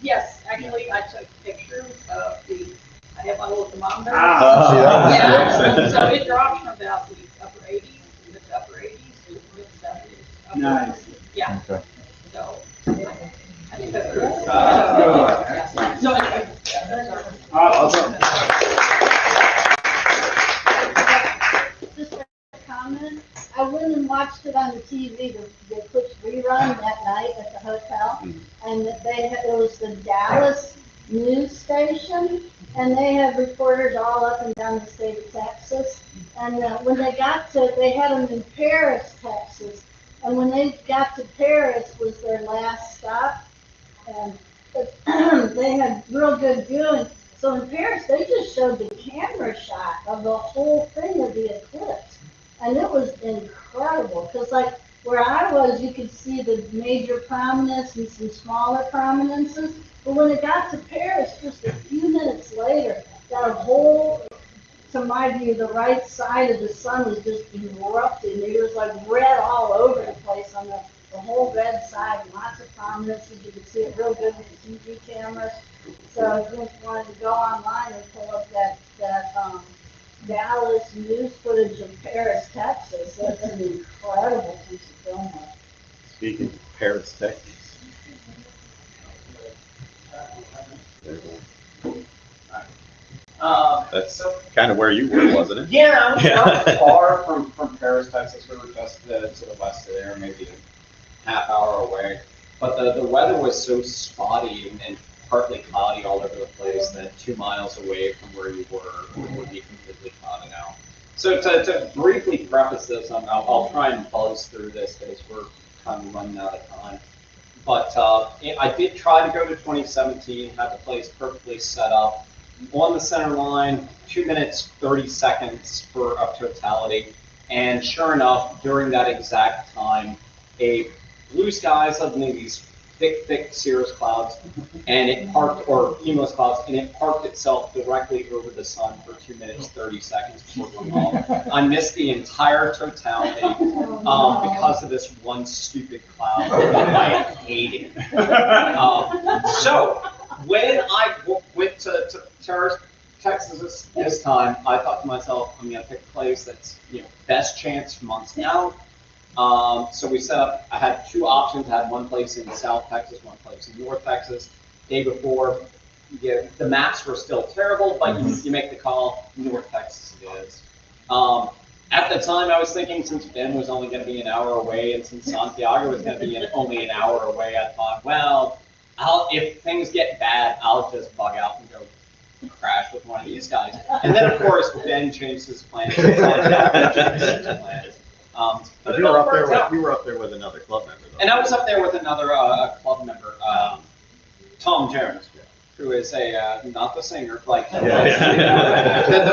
Yes, actually, I took pictures of I have my little thermometer. see, that was Yeah, good. so it dropped from about the upper 80s, to the upper 80s to the mid 70s. Nice. Yeah. Okay. So, I think that's good. Good. So anyway, there's our. Awesome. Just a comment, I went and watched it on the TV, the eclipse rerun that night at the hotel, and it was the Dallas news station, and they have reporters all up and down the state of Texas, And when they had them in Paris, Texas. And when they got to Paris was their last stop. And they had real good viewing. So in Paris, they just showed the camera shot of the whole thing of the eclipse. And it was incredible, because like where I was, you could see the major prominence and some smaller prominences. But when it got to Paris, just a few minutes later, that whole, to my view, the right side of the sun was just erupting. It was like red all over the place on the whole red side, lots of prominences. You could see it real good with the TV cameras. So I just wanted to go online and pull up that Dallas news footage of Paris, Texas. That's an incredible piece of film. Speaking of Paris, Texas. That's kind of where you were, wasn't it? Yeah, not far from Paris, Texas. We were just to the west of there, maybe a half hour away. But the weather was so spotty and partly cloudy all over the place that 2 miles away from where you were would be completely clouded out. So to briefly preface this, I'll try and buzz through this because we're kind of running out of time. But I did try to go to 2017, had the place perfectly set up. On the center line, 2 minutes, 30 seconds for a totality. And sure enough, during that exact time, a blue sky, suddenly these thick cirrus clouds, and it parked, or cumulus clouds, and it parked itself directly over the sun for 2 minutes, 30 seconds before coming off. I missed the entire totality because of this one stupid cloud that I hated. So when I went to Texas this time, I thought to myself, I'm going to pick a place that's, best chance months out. So we set up, I had 2 options. I had one place in South Texas, one place in North Texas. Day before, the maps were still terrible, but you make the call, North Texas it is. At the time, I was thinking since Ben was only going to be an hour away and since Santiago was going to be only an hour away, I thought, well, if things get bad, I'll just bug out and go crash with one of these guys. And then, of course, Ben changed his plans. But you were up there with another club member, though. And I was up there with another club member, Tom Jones, who is not the singer, like the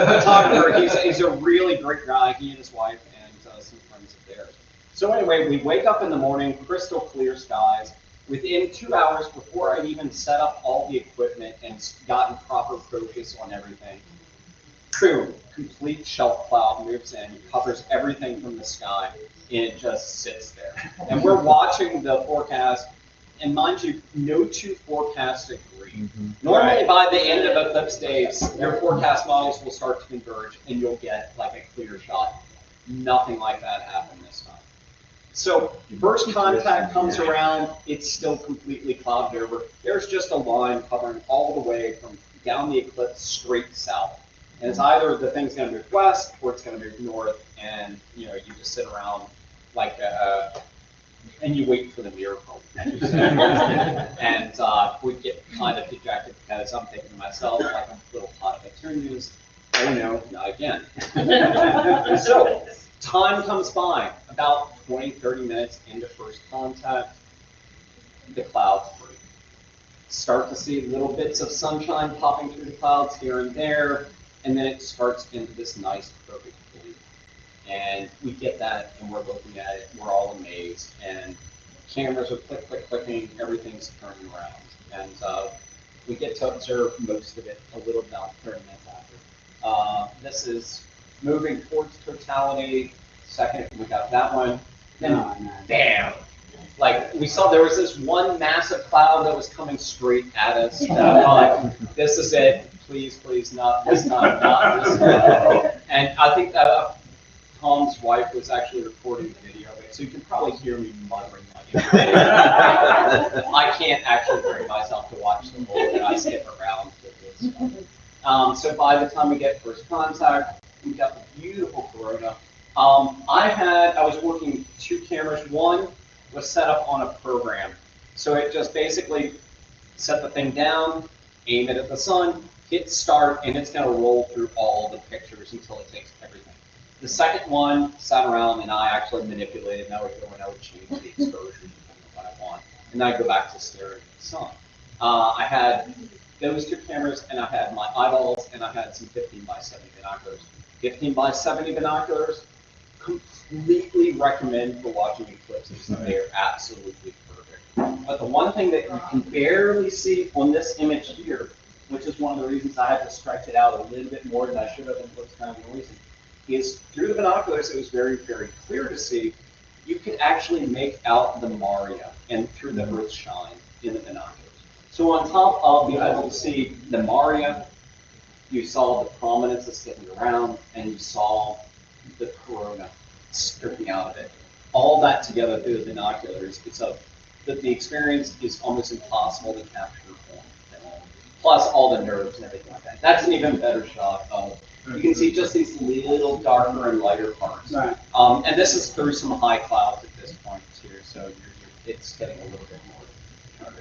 photographer. He's a really great guy. He and his wife and some friends of theirs. So anyway, we wake up in the morning, crystal clear skies. Within 2 hours, before I'd even set up all the equipment and gotten proper focus on everything, boom, complete shelf cloud moves in, covers everything from the sky, and it just sits there. And we're watching the forecast, and mind you, no 2 forecasts agree. Normally, by the end of eclipse days, your forecast models will start to converge, and you'll get like a clear shot. Nothing like that happened this time. So first contact comes around, it's still completely clouded over. There's just a line covering all the way from down the eclipse straight south. And it's either the thing's going to move west or it's going to move north, and you just sit around like and you wait for the miracle. And we get kind of dejected because I'm thinking to myself, like I'm a little pot of petunias. Oh no, not again. So time comes by, about 20, 30 minutes into first contact, the clouds break. Start to see little bits of sunshine popping through the clouds here and there, and then it starts into this nice perfect blue. And we get that, and we're looking at it, we're all amazed, and cameras are clicking, everything's turning around. And we get to observe most of it a little about 30 minutes after. This is moving towards totality. Second, we got that one. Then, bam! Like we saw, there was this one massive cloud that was coming straight at us. This is it. Please, not this time, not this time. And I think that Tom's wife was actually recording the video of it, so you can probably hear me muttering. I can't actually bring myself to watch the whole thing. I skip around with this. So by the time we get first contact, we got the beautiful corona. I was working 2 cameras. One was set up on a program. So it just basically set the thing down, aim it at the sun, hit start, and it's going to roll through all the pictures until it takes everything. The second one sat around and I actually manipulated, and I would go and I would change the exposure depending on what I want. And then I'd go back to staring at the sun. I had those two cameras, and I had my eyeballs, and I had some 15 by 70 binoculars. 15 by 70 binoculars, completely recommend for watching eclipses. They're absolutely perfect. But the one thing that you can barely see on this image here, which is one of the reasons I had to stretch it out a little bit more than I should have, and what's kind of noisy, is through the binoculars, it was very, very clear to see. You could actually make out the Maria and through the earth shine in the binoculars. So on top of being able to see the Maria, you saw the prominence that's sticking around, and you saw the corona stripping out of it. All that together through the binoculars, the experience is almost impossible to capture on film. Plus all the nerves and everything like that. That's an even better shot of. You can see just these little darker and lighter parts. Right. And this is through some high clouds at this point too, so it's getting a little bit more turned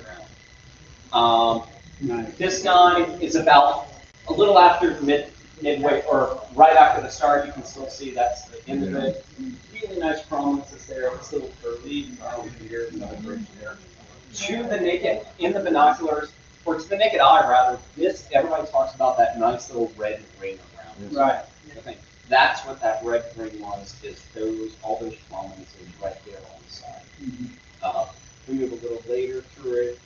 around. This guy is about a little after midway, or right after the start. You can still see that's the end of it. Really nice prominences there. This little curly over here, another bridge there. To the naked, in the binoculars, or to the naked eye rather, this, everybody talks about that nice little red ring around. Right. I think that's what that red ring was, is all those prominences right there on the side. We move a little later through it.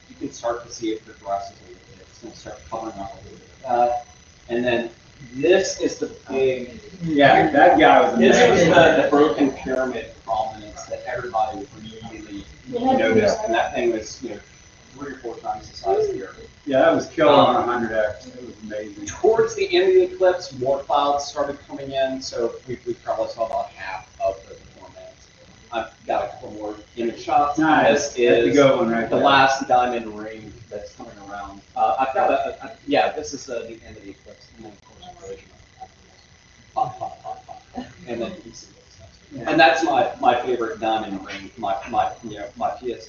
You can start to see it progresses a little bit. It's going to start covering up a little bit of that. And then this is the big, That guy was this was amazing. the broken pyramid prominence that everybody really noticed. And that thing was, 3 or 4 times the size of the Earth. Yeah, that was killing on 100X. It was amazing. Towards the end of the eclipse, more clouds started coming in, so we probably saw about half of the performance. I've got a couple more image shots. Nice. This is the good one right the there. last diamond ring that's coming around. I've got this is the end of the eclipse, and then of course the original. Pop, pop, pop, pop. And then you can see this stuff. Yeah. And that's my favorite diamond ring, my PS series.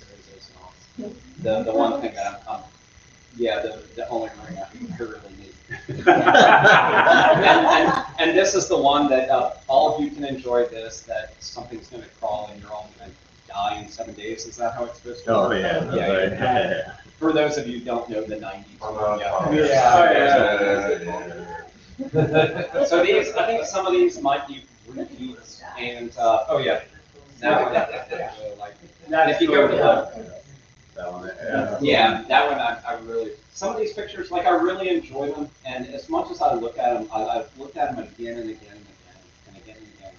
The one thing that I'm the only ring I really need. and this is the one that all of you can enjoy this, that something's going to crawl and you're all going to die in 7 days. Is that how it's supposed to work? Yeah. For those of you who don't know the 90s. So these, I think some of these might be repeats, and now if you go to That one, that one I really, some of these pictures, like, I really enjoy them, and as much as I look at them, I've looked at them again and again and again and again and again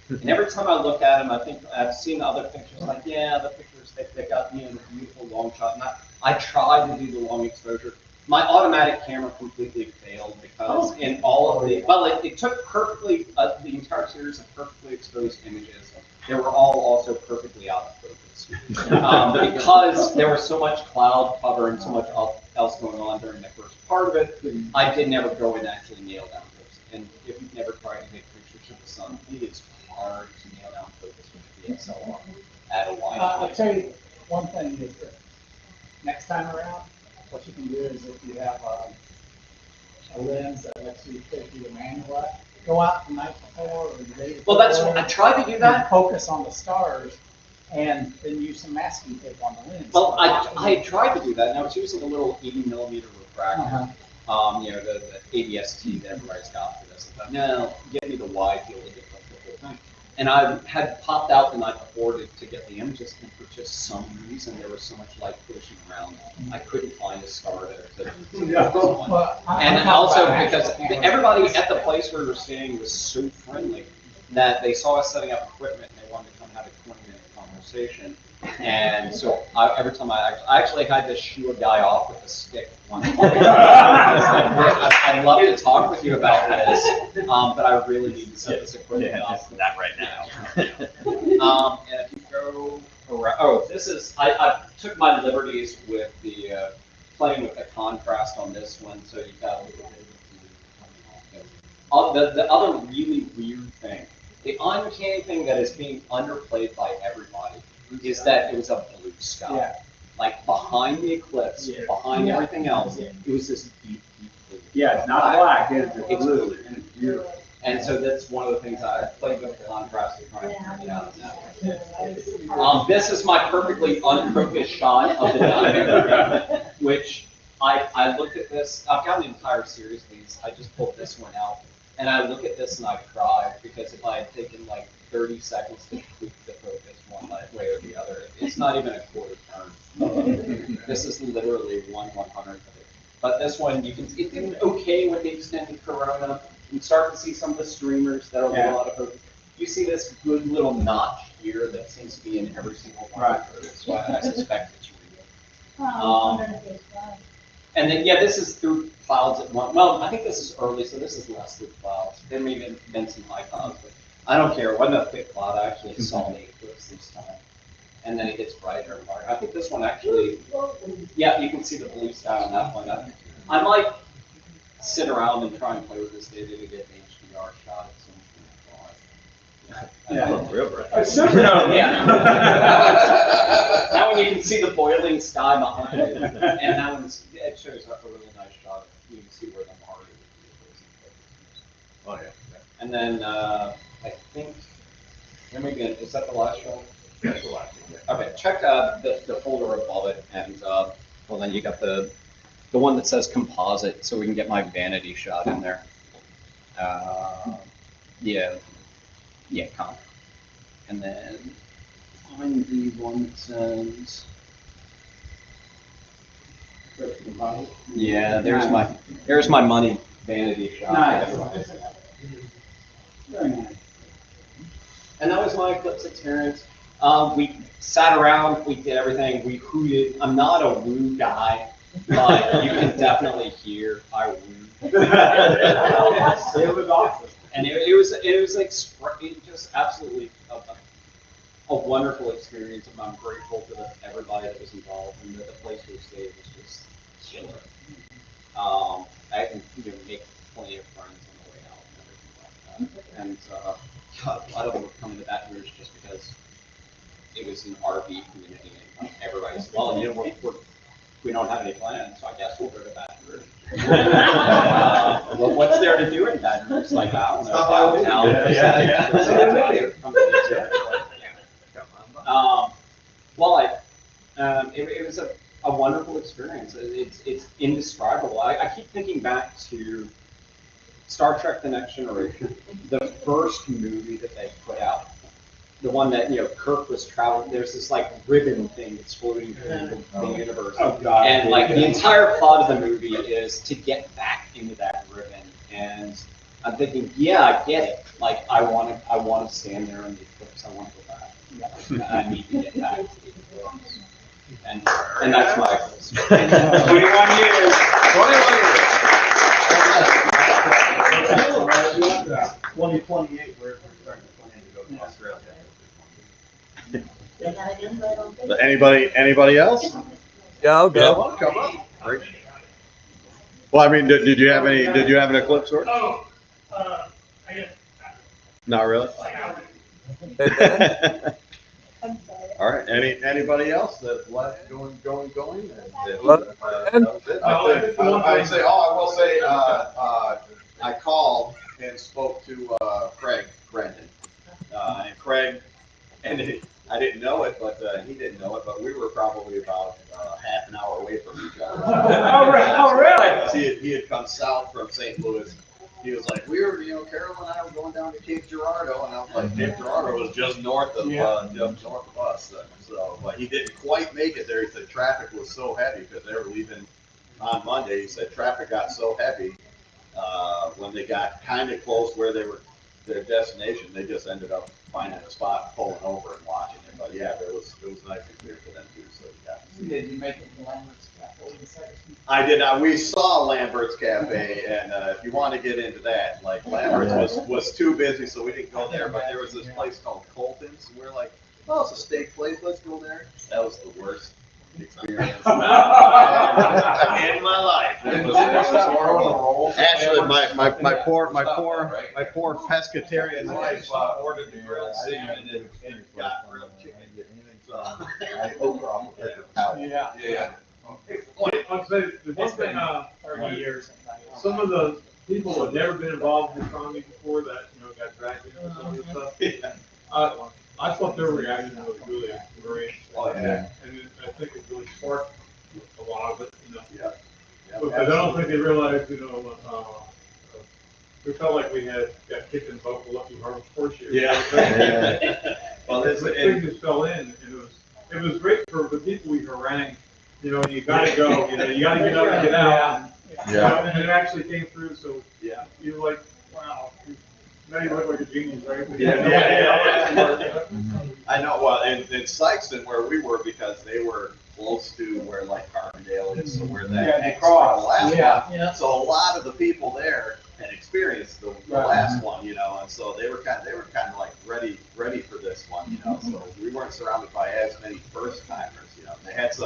and again. And every time I look at them, I think I've seen other pictures, like, the pictures, they got me in a beautiful long shot, and I tried to do the long exposure. My automatic camera completely failed because in all of the, it took perfectly, the entire series of perfectly exposed images. They were all also perfectly out of focus. Because there was so much cloud cover and so much else going on during the first part of it, I did never go and actually nail down focus. And if you've never tried to take pictures of the sun, it is hard to nail down focus with a DSLR at a wide I'll angle. tell you one thing is that next time around, what you can do is if you have a lens that lets you take the manual out, go out the night before or the day before. Well, that's what I tried to do that. And focus on the stars and then use some masking tape on the lens. Well, I had tried to do that, and I was using a little 80mm refractor, the ABS-T that everybody's got for this. I thought, no, get me the wide field to get the whole thing. And I had popped out the night before to get the images, and for just some reason, there was so much light pushing around, I couldn't find a star there. And also because everybody at the place where we were staying was so friendly that they saw us setting up equipment and they wanted to come have a 20-minute conversation. And so every time I actually had to shoo a guy off with a stick one point. I'd love to talk with you about this, but I really need to set this equipment up. Not right now. And if you go around, this is, I took my liberties with the playing with the contrast on this one, so you've got a little bit of the other really weird thing, the uncanny thing that is being underplayed by everybody is that it was a blue sky. Yeah. Like behind the eclipse, behind everything else, it was this deep, deep blue. Yeah, it's not black, it's It's blue. blue. And it's beautiful. And so that's one of the things I played with the contrast to try and bring it out. This is my perfectly unfocused shot of the diamond, which I looked at this. I've got an entire series of these. I just pulled this one out, and I look at this and I cry because if I had taken like 30 seconds to tweak the focus one way or the other, it's not even a quarter turn. This is literally 1/100th of it. But this one, you can, it did okay with the extended corona. You start to see some of the streamers that are a little out of focus. You see this good little notch here that seems to be in every single one of those, so I suspect it's real. And then, yeah, this is through clouds at one. Well, I think this is early, so this is less through clouds. There may have been some high clouds, but I don't care. It wasn't a thick cloud. I actually saw the eclipse this time. And then it gets brighter and brighter. I think this one actually, yeah, you can see the blue sky on that one. I might sit around and try and play with this data to get an HDR shot at some point. Yeah. Real bright. Supernova. Yeah. That one you can see the boiling sky behind it, and that one's it shows up a really nice shot. You can see where the Mars is. Oh, yeah. And then I think, is that the last one? That's a lot. Okay, check the folder above it, and well, then you got the one that says composite, so we can get my vanity shot in there. Yeah, comp. And then find the one that says. Yeah, there's my money vanity shot. Nice. Very nice. And that was my eclipse experience. We sat around, we did everything, we hooted. I'm not a woo guy, but you can definitely hear I woo. It was awesome. And it was like just absolutely a wonderful experience, and I'm grateful to everybody that was involved, and that the place we stayed was just killer. I can make plenty of friends on the way out and everything like that. And God, a lot of them were coming to Baton Rouge just because it was an RV community, and everybody's well, we don't have any plans, so I guess we'll go to Baton Rouge. Well, what's there to do in Baton Rouge? Like, I don't know. It was a wonderful experience. It's indescribable. I keep thinking back to Star Trek: The Next Generation, the first movie that they put out. The one that, Kirk was traveling, there's this like ribbon thing that's floating through the universe. Oh, God. And like the entire plot of the movie is to get back into that ribbon. And I'm thinking, yeah, I get it. Like I want to stand there in the eclipse. I want to go back. I need to get back to the eclipse. And that's my eclipse. 21 years. 2028, we're starting to plan to go to Australia. Anybody else? Yeah, I'll go. Yeah, come on. Great. Well, I mean, did you have an eclipse story? Oh, I guess. Not really. I'm sorry. All right. Anybody else that left going? That was it. I will say, I called and spoke to Craig Brendan, and Craig, I didn't know it, but he didn't know it, but we were probably about half an hour away from each other. Oh, really? He had come south from St. Louis. He was like, Carol and I were going down to Cape Girardeau, and I was like, Cape Girardeau was just north of us. So, but he didn't quite make it there. He said traffic was so heavy because they were leaving on Monday. He said traffic got so heavy when they got kind of close where they were their destination. They just ended up finding a spot, pulling over and watching it. But yeah, it was nice and clear for them too. So yeah. Did you make it to Lambert's Cafe? I did not. We saw Lambert's Cafe, and if you want to get into that, like Lambert's was too busy, so we didn't go there. But there was this place called Colton's, and we're like, oh, it's a steak place. Let's go there. That was the worst experience in my life. It was actually my poor pescatarian wife ordered the grilled salmon and got grilled chicken. So, Yeah. The one thing, 30 years, some of the people who had never been involved in astronomy before that, got dragged into some of this stuff. I thought their reaction was really very interesting. Oh, yeah. And I think it really sparked a lot of it, Yeah. Because I don't think they realized, we felt like we got kicked in the butt with Lucky Harvest Horse year. Yeah. Well, The thing just fell in, and it was great for the people we harangued. You gotta go, you gotta get up and get out. And it actually came through, so Yeah. you're like, wow, now you look like a genius, right? Yeah. I know, well, and Sykeston, where we were, because they were close to where like Carbondale is, so where that Yeah, X cross. the last Yeah, one. yeah. So a lot of the people there had experienced the Right. last one, and so they were kind of like ready for this one, so we weren't surrounded by as many first timers, they had some